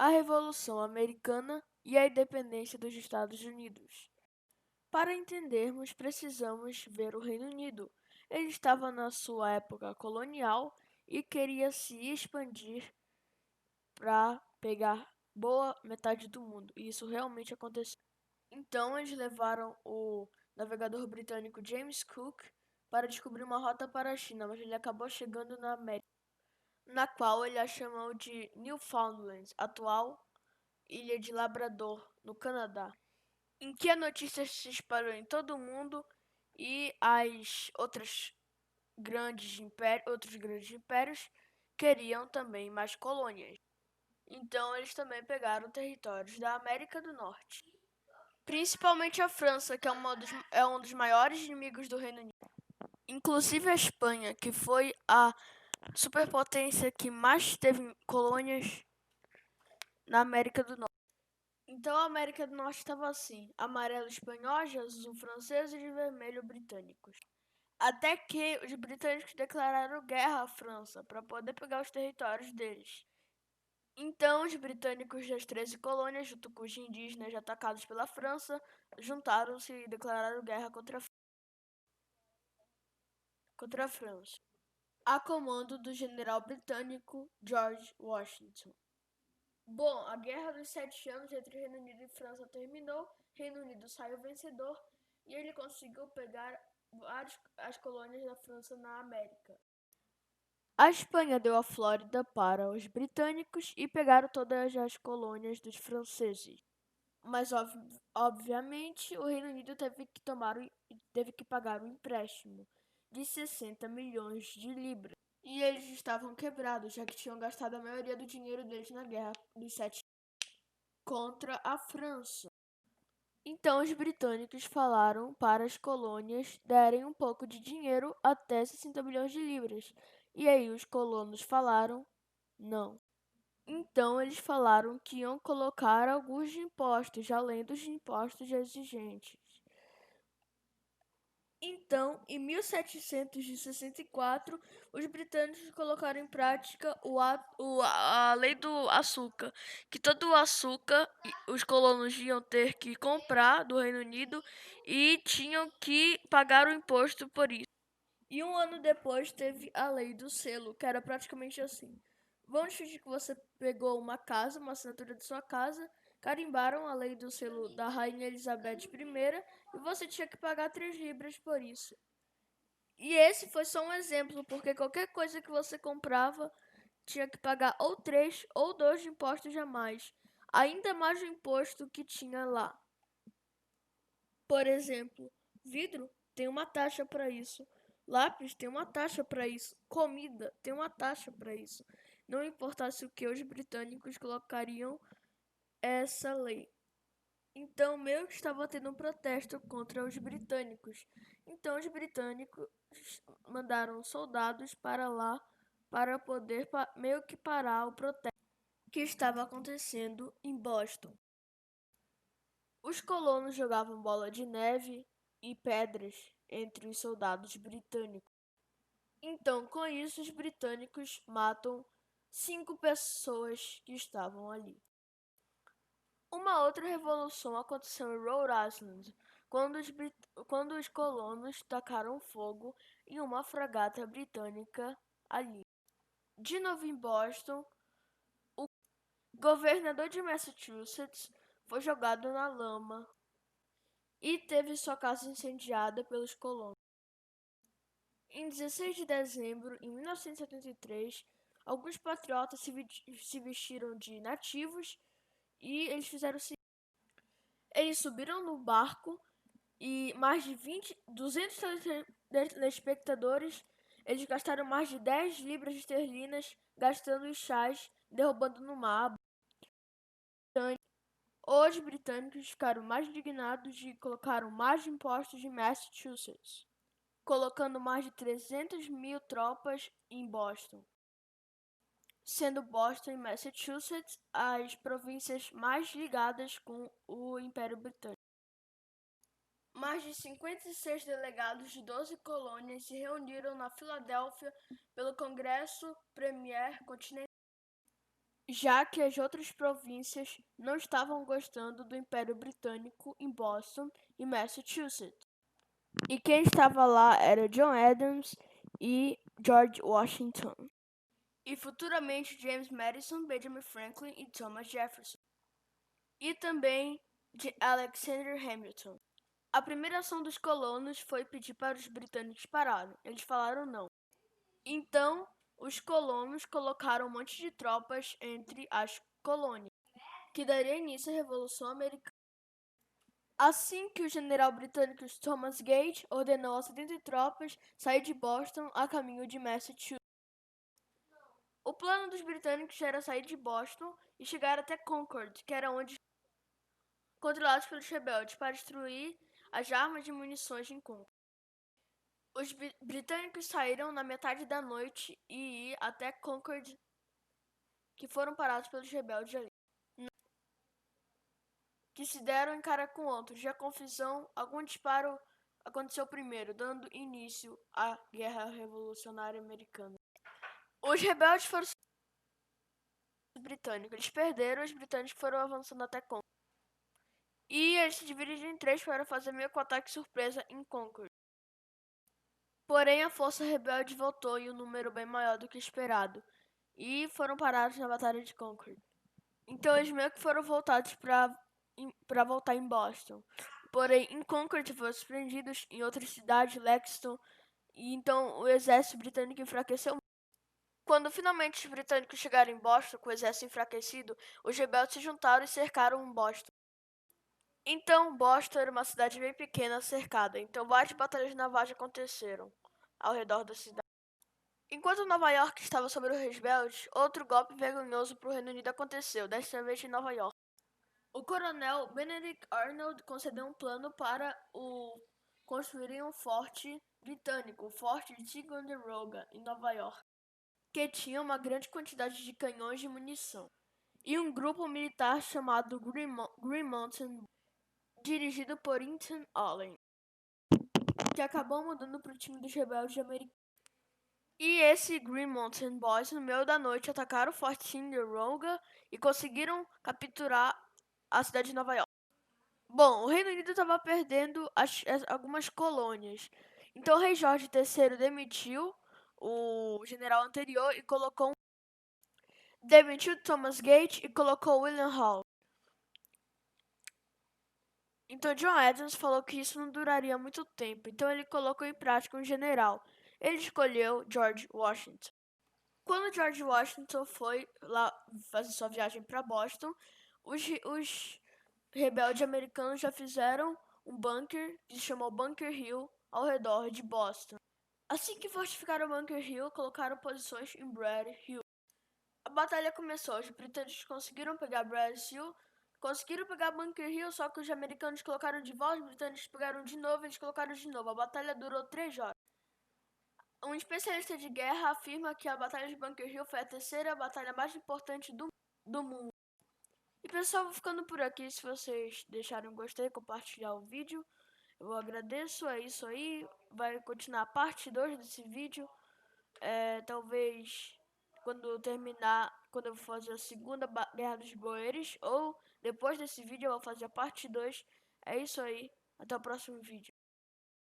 a Revolução Americana e a independência dos Estados Unidos. Para entendermos, precisamos ver o Reino Unido. Ele estava na sua época colonial e queria se expandir para pegar boa metade do mundo. E isso realmente aconteceu. Então, eles levaram o navegador britânico James Cook para descobrir uma rota para a China, mas ele acabou chegando na América, na qual ele a chamou de Newfoundland, atual Ilha de Labrador, no Canadá, em que a notícia se espalhou em todo o mundo e outros grandes impérios queriam também mais colônias. Então eles também pegaram territórios da América do Norte, principalmente a França, que é um dos maiores inimigos do Reino Unido. Inclusive a Espanha, que foi a superpotência que mais teve colônias na América do Norte. Então a América do Norte estava assim: amarelo espanhol, de azul francês e de vermelho britânicos. Até que os britânicos declararam guerra à França para poder pegar os territórios deles. Então os britânicos das 13 colônias, junto com os indígenas atacados pela França, juntaram-se e declararam guerra contra a França, a comando do general britânico George Washington. Bom, a Guerra dos 7 Anos entre Reino Unido e França terminou, Reino Unido saiu vencedor e ele conseguiu pegar as colônias da França na América. A Espanha deu a Flórida para os britânicos e pegaram todas as colônias dos franceses. Mas, obviamente, o Reino Unido teve que pagar um empréstimo de 60 milhões de libras. E eles estavam quebrados, já que tinham gastado a maioria do dinheiro deles na Guerra dos 7 Anos contra a França. Então os britânicos falaram para as colônias darem um pouco de dinheiro, até 60 milhões de libras. E aí os colonos falaram não. Então eles falaram que iam colocar alguns impostos, além dos impostos exigentes. Então, em 1764, os britânicos colocaram em prática a lei do açúcar, que todo o açúcar os colonos iam ter que comprar do Reino Unido e tinham que pagar o imposto por isso. E um ano depois teve a lei do selo, que era praticamente assim: vamos fingir que você pegou uma assinatura de sua casa, carimbaram a lei do selo da Rainha Elizabeth I e você tinha que pagar 3 libras por isso. E esse foi só um exemplo, porque qualquer coisa que você comprava tinha que pagar ou 3 ou 2 de impostos a mais, ainda mais o imposto que tinha lá. Por exemplo, vidro tem uma taxa para isso, lápis tem uma taxa para isso, comida tem uma taxa para isso. Não importasse o que, os britânicos colocariam essa lei. Então, meio que estava tendo um protesto contra os britânicos. Então, os britânicos mandaram soldados para lá para poder meio que parar o protesto que estava acontecendo em Boston. Os colonos jogavam bola de neve e pedras entre os soldados britânicos. Então, com isso, os britânicos matam 5 pessoas que estavam ali. Uma outra revolução aconteceu em Rhode Island, quando os colonos tacaram fogo em uma fragata britânica ali. De novo em Boston, o governador de Massachusetts foi jogado na lama e teve sua casa incendiada pelos colonos. Em 16 de dezembro de 1973, alguns patriotas se vestiram de nativos e eles fizeram o seguinte: eles subiram no barco e mais de 200 telespectadores, eles gastaram mais de 10 libras esterlinas gastando em chás, derrubando no mar. Os britânicos ficaram mais indignados e colocaram mais impostos em Massachusetts, colocando mais de 300 mil tropas em Boston, sendo Boston e Massachusetts as províncias mais ligadas com o Império Britânico. Mais de 56 delegados de 12 colônias se reuniram na Filadélfia pelo Congresso Premier Continental. já que as outras províncias não estavam gostando do Império Britânico em Boston e Massachusetts. E quem estava lá era John Adams e George Washington. E futuramente James Madison, Benjamin Franklin e Thomas Jefferson. E também de Alexander Hamilton. A primeira ação dos colonos foi pedir para os britânicos pararem. Eles falaram não. Então, os colonos colocaram um monte de tropas entre as colônias, que daria início à Revolução Americana. Assim que o general britânico Thomas Gage ordenou a 70 tropas sair de Boston a caminho de Massachusetts. O plano dos britânicos era sair de Boston e chegar até Concord, que era onde controlados pelos rebeldes, para destruir as armas e munições em Concord. Os britânicos saíram na metade da noite e ir até Concord, que foram parados pelos rebeldes ali, que se deram em cara com outros. De a confusão, algum disparo aconteceu primeiro, dando início à Guerra Revolucionária Americana. Os rebeldes foram os britânicos. Eles perderam, os britânicos foram avançando até Concord. E eles se dividiram em três para fazer meio que um ataque surpresa em Concord. Porém, a força rebelde voltou em um número bem maior do que esperado. E foram parados na Batalha de Concord. Então eles meio que foram voltados para voltar em Boston. Porém, em Concord foram surpreendidos em outra cidade, Lexington, e então o exército britânico enfraqueceu. Quando finalmente os britânicos chegaram em Boston com o exército enfraquecido, os rebeldes se juntaram e cercaram Boston. Então, Boston era uma cidade bem pequena, cercada, então várias batalhas navais aconteceram ao redor da cidade. Enquanto Nova York estava sobre os rebeldes, outro golpe vergonhoso para o Reino Unido aconteceu, desta vez em Nova York. O coronel Benedict Arnold concedeu um plano para construir um forte britânico, o Forte de Ticonderoga, em Nova York, que tinha uma grande quantidade de canhões de munição, e um grupo militar chamado Green Mountain, dirigido por Ethan Allen, que acabou mudando para o time dos rebeldes americanos. E esse Green Mountain Boys, no meio da noite, atacaram o Forte Ticonderoga e conseguiram capturar a cidade de Nova York. Bom, o Reino Unido estava perdendo algumas colônias. Então o rei Jorge III demitiu o general anterior e demitiu Thomas Gage e colocou William Hall. Então John Adams falou que isso não duraria muito tempo, então ele colocou em prática um general. Ele escolheu George Washington. Quando George Washington foi lá fazer sua viagem para Boston, os rebeldes americanos já fizeram um bunker que se chamou Bunker Hill ao redor de Boston. Assim que fortificaram Bunker Hill, colocaram posições em Brad Hill. A batalha começou, os britânicos conseguiram pegar Brad Hill, conseguiram pegar Bunker Hill, só que os americanos colocaram de volta, os britânicos pegaram de novo, eles colocaram de novo. A batalha durou 3 horas. Um especialista de guerra afirma que a Batalha de Bunker Hill foi a terceira batalha mais importante do mundo. E pessoal, vou ficando por aqui. Se vocês deixarem um gostei, compartilhar o vídeo, eu agradeço. É isso aí. Vai continuar a parte 2 desse vídeo. Talvez quando eu for fazer a segunda Guerra dos Boeres, ou depois desse vídeo eu vou fazer a parte 2. É isso aí. Até o próximo vídeo.